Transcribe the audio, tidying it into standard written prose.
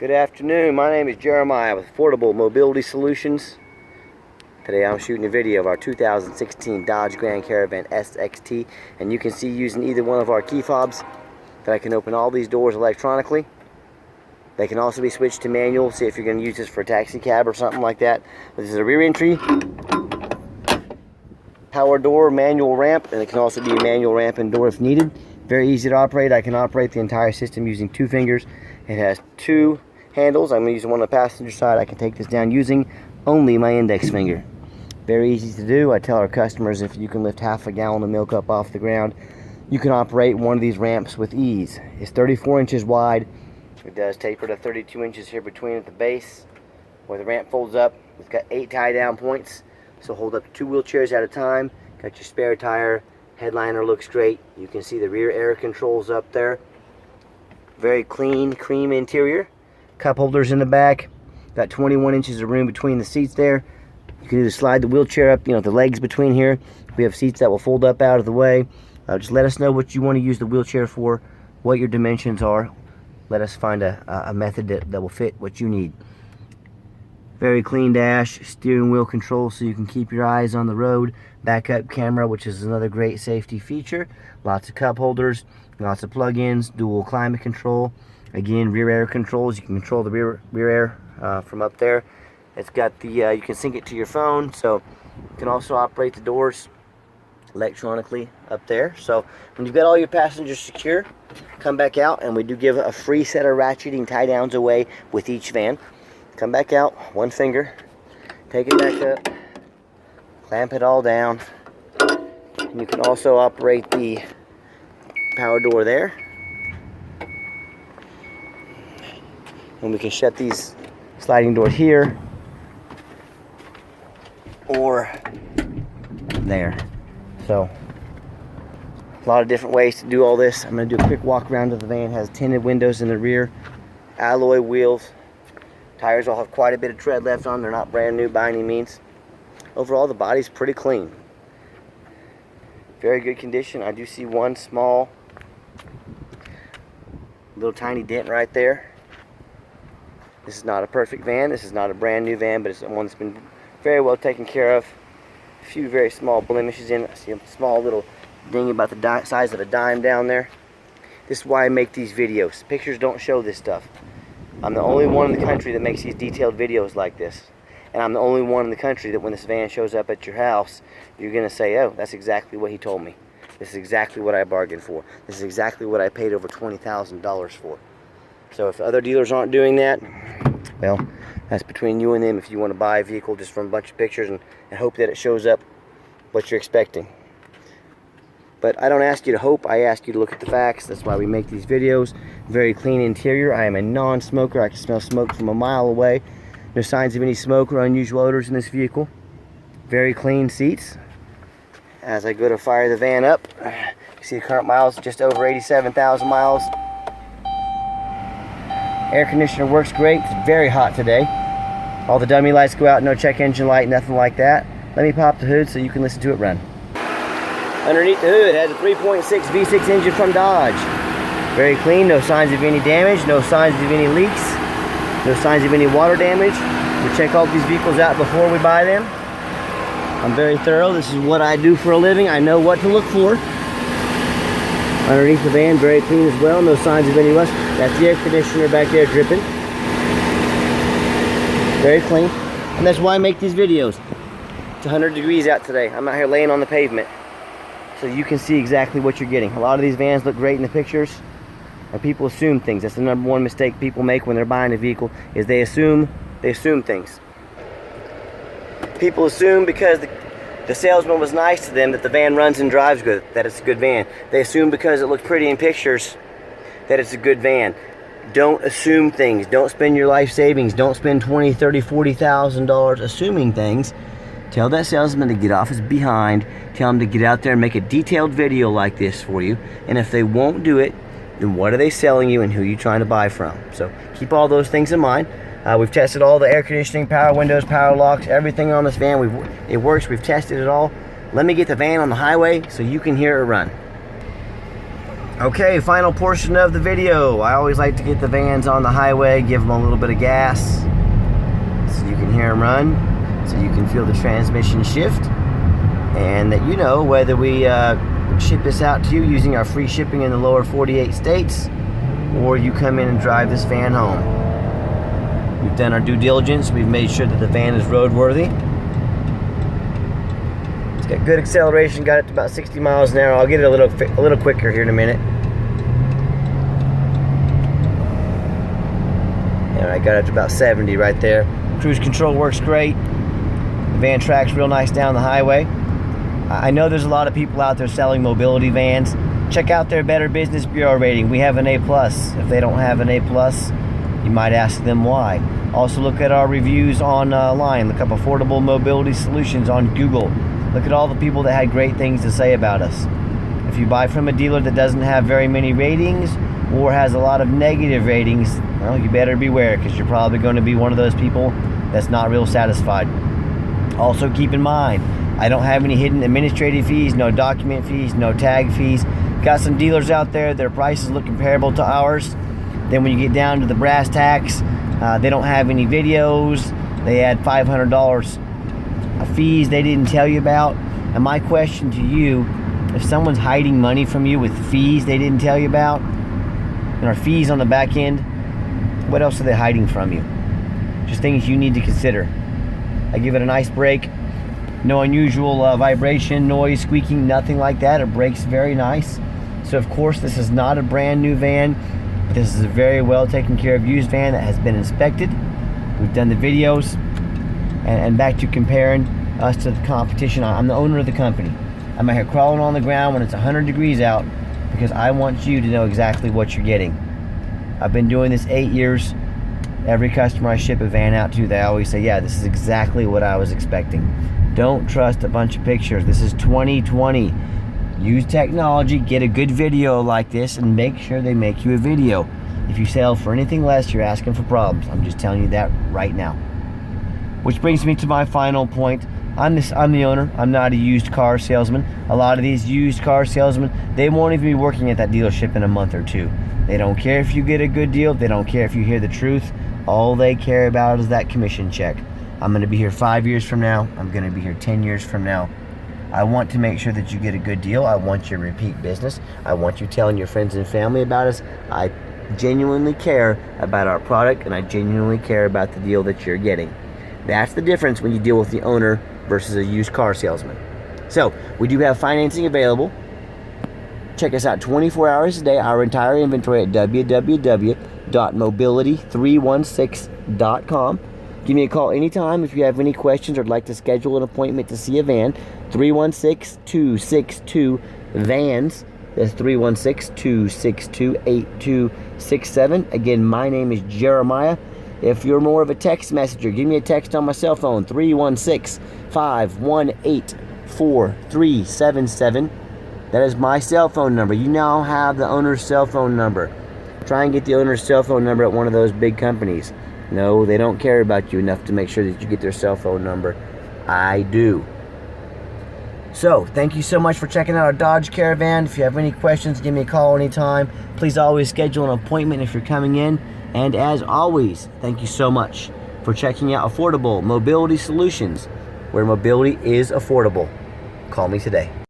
Good afternoon, my name is Jeremiah with Affordable Mobility Solutions. Today I'm shooting a video of our 2016 Dodge Grand Caravan SXT, and you can see using either one of our key fobs that I can open all these doors electronically. They can also be switched to manual, see if you're going to use this for a taxi cab or something like that. This is a rear entry, power door, manual ramp, and it can also be a manual ramp and door if needed. Very easy to operate. I can operate the entire system using 2 fingers. It has 2 handles. I'm going to use one on the passenger side. I can take this down using only my index finger. Very easy to do. I tell our customers if you can lift half a gallon of milk up off the ground, you can operate one of these ramps with ease. It's 34 inches wide. It does taper to 32 inches here between at the base where the ramp folds up. It's got 8 tie down points, so hold up 2 wheelchairs at a time. Got your spare tire. Headliner looks great. You can see the rear air controls up there. Very clean, cream interior. Cup holders in the back. Got 21 inches of room between the seats there. You can either slide the wheelchair up, the legs between here. We have seats that will fold up out of the way. Just let us know what you want to use the wheelchair for, what your dimensions are. Let us find a method that will fit what you need. Very clean dash, steering wheel control so you can keep your eyes on the road. Backup camera, which is another great safety feature. Lots of cup holders, lots of plug-ins, dual climate control. Again, rear air controls. You can control the rear air from up there. It's got the, you can sync it to your phone, so you can also operate the doors electronically up there. So when you've got all your passengers secure, come back out, and we do give a free set of ratcheting tie downs away with each van. Come back out, 1 finger, take it back up, clamp it all down. And you can also operate the power door there. And we can shut these sliding doors here or there. So a lot of different ways to do all this. I'm going to do a quick walk around to the van. It has tinted windows in the rear, alloy wheels. Tires all have quite a bit of tread left on. They're not brand new by any means. Overall, the body's pretty clean. Very good condition. I do see one small little tiny dent right there. This is not a perfect van. This is not a brand new van, but it's one that's been very well taken care of. A few very small blemishes in it. I see a small little ding about the size of a dime down there. This is why I make these videos. Pictures don't show this stuff. I'm the only one in the country that makes these detailed videos like this. And I'm the only one in the country that when this van shows up at your house, you're going to say, oh, that's exactly what he told me. This is exactly what I bargained for. This is exactly what I paid over $20,000 for. So if other dealers aren't doing that, well, that's between you and them if you want to buy a vehicle just from a bunch of pictures and hope that it shows up what you're expecting. But I don't ask you to hope, I ask you to look at the facts. That's why we make these videos. Very clean interior. I am a non-smoker. I can smell smoke from a mile away. No signs of any smoke or unusual odors in this vehicle. Very clean seats. As I go to fire the van up, you see the current miles just over 87,000 miles. Air conditioner works great. It's very hot today. All the dummy lights go out, no check engine light, nothing like that. Let me pop the hood so you can listen to it run. Underneath the hood has a 3.6 V6 engine from Dodge. Very clean, no signs of any damage, no signs of any leaks, no signs of any water damage. We check all these vehicles out before we buy them. I'm very thorough. This is what I do for a living. I know what to look for. Underneath the van, very clean as well, no signs of any rust. That's the air conditioner back there dripping. Very clean. And that's why I make these videos. It's 100 degrees out today. I'm out here laying on the pavement, so you can see exactly what you're getting. A lot of these vans look great in the pictures, and people assume things. That's the #1 mistake people make when they're buying a vehicle, is they assume things. People assume because the salesman was nice to them that the van runs and drives good, that it's a good van. They assume because it looks pretty in pictures that it's a good van. Don't assume things. Don't spend your life savings. Don't spend $20,000, $30,000, $40,000 assuming things. Tell that salesman to get off his behind. Tell him to get out there and make a detailed video like this for you. And if they won't do it, then what are they selling you and who are you trying to buy from? So keep all those things in mind. We've tested all the air conditioning, power windows, power locks, everything on this van. It works. We've tested it all. Let me get the van on the highway so you can hear it run. Okay, final portion of the video. I always like to get the vans on the highway, give them a little bit of gas so you can hear them run, so you can feel the transmission shift, and that you know whether we ship this out to you using our free shipping in the lower 48 states, or you come in and drive this van home. We've done our due diligence. We've made sure that the van is roadworthy. It's got good acceleration. Got it to about 60 miles an hour. I'll get it a little quicker here in a minute. And I got it to about 70 right there. Cruise control works great. The van tracks real nice down the highway. I know there's a lot of people out there selling mobility vans. Check out their Better Business Bureau rating. We have an A+. If they don't have an A+, you might ask them why. Also look at our reviews online. Look up affordable mobility solutions on Google. Look at all the people that had great things to say about us. If you buy from a dealer that doesn't have very many ratings or has a lot of negative ratings, well, you better beware, because you're probably going to be one of those people that's not real satisfied. Also keep in mind, I don't have any hidden administrative fees, no document fees, no tag fees. Got some dealers out there, their prices look comparable to ours. Then when you get down to the brass tacks, they don't have any videos. They add $500 of fees they didn't tell you about. And my question to you, if someone's hiding money from you with fees they didn't tell you about, and our fees on the back end, what else are they hiding from you? Just things you need to consider. I give it a nice brake. No unusual vibration, noise, squeaking, nothing like that. It brakes very nice. So of course this is not a brand new van. This is a very well taken care of used van that has been inspected. We've done the videos, and back to comparing us to the competition. I'm the owner of the company. I'm out here crawling on the ground when it's 100 degrees out because I want you to know exactly what you're getting. I've been doing this 8 years. Every customer I ship a van out to, they always say, yeah, this is exactly what I was expecting. Don't trust a bunch of pictures. This is 2020. Use technology, get a good video like this, and make sure they make you a video. If you sell for anything less, you're asking for problems. I'm just telling you that right now. Which brings me to my final point. I'm the owner. I'm not a used car salesman. A lot of these used car salesmen, they won't even be working at that dealership in a month or two. They don't care if you get a good deal. They don't care if you hear the truth. All they care about is that commission check. I'm going to be here 5 years from now. I'm going to be here 10 years from now. I want to make sure that you get a good deal. I want your repeat business. I want you telling your friends and family about us. I genuinely care about our product, and I genuinely care about the deal that you're getting. That's the difference when you deal with the owner versus a used car salesman. So, we do have financing available. Check us out 24 hours a day, our entire inventory at www.mobility316.com. Give me a call anytime if you have any questions or would like to schedule an appointment to see a van. 316-262-VANS. That's 316-262-8267. Again, my name is Jeremiah. If you're more of a text messenger, give me a text on my cell phone, 316-518-4377. That is my cell phone number. You now have the owner's cell phone number. Try and get the owner's cell phone number at one of those big companies. No, they don't care about you enough to make sure that you get their cell phone number. I do. So, thank you so much for checking out our Dodge Caravan. If you have any questions, give me a call anytime. Please always schedule an appointment if you're coming in. And as always, thank you so much for checking out Affordable Mobility Solutions, where mobility is affordable. Call me today.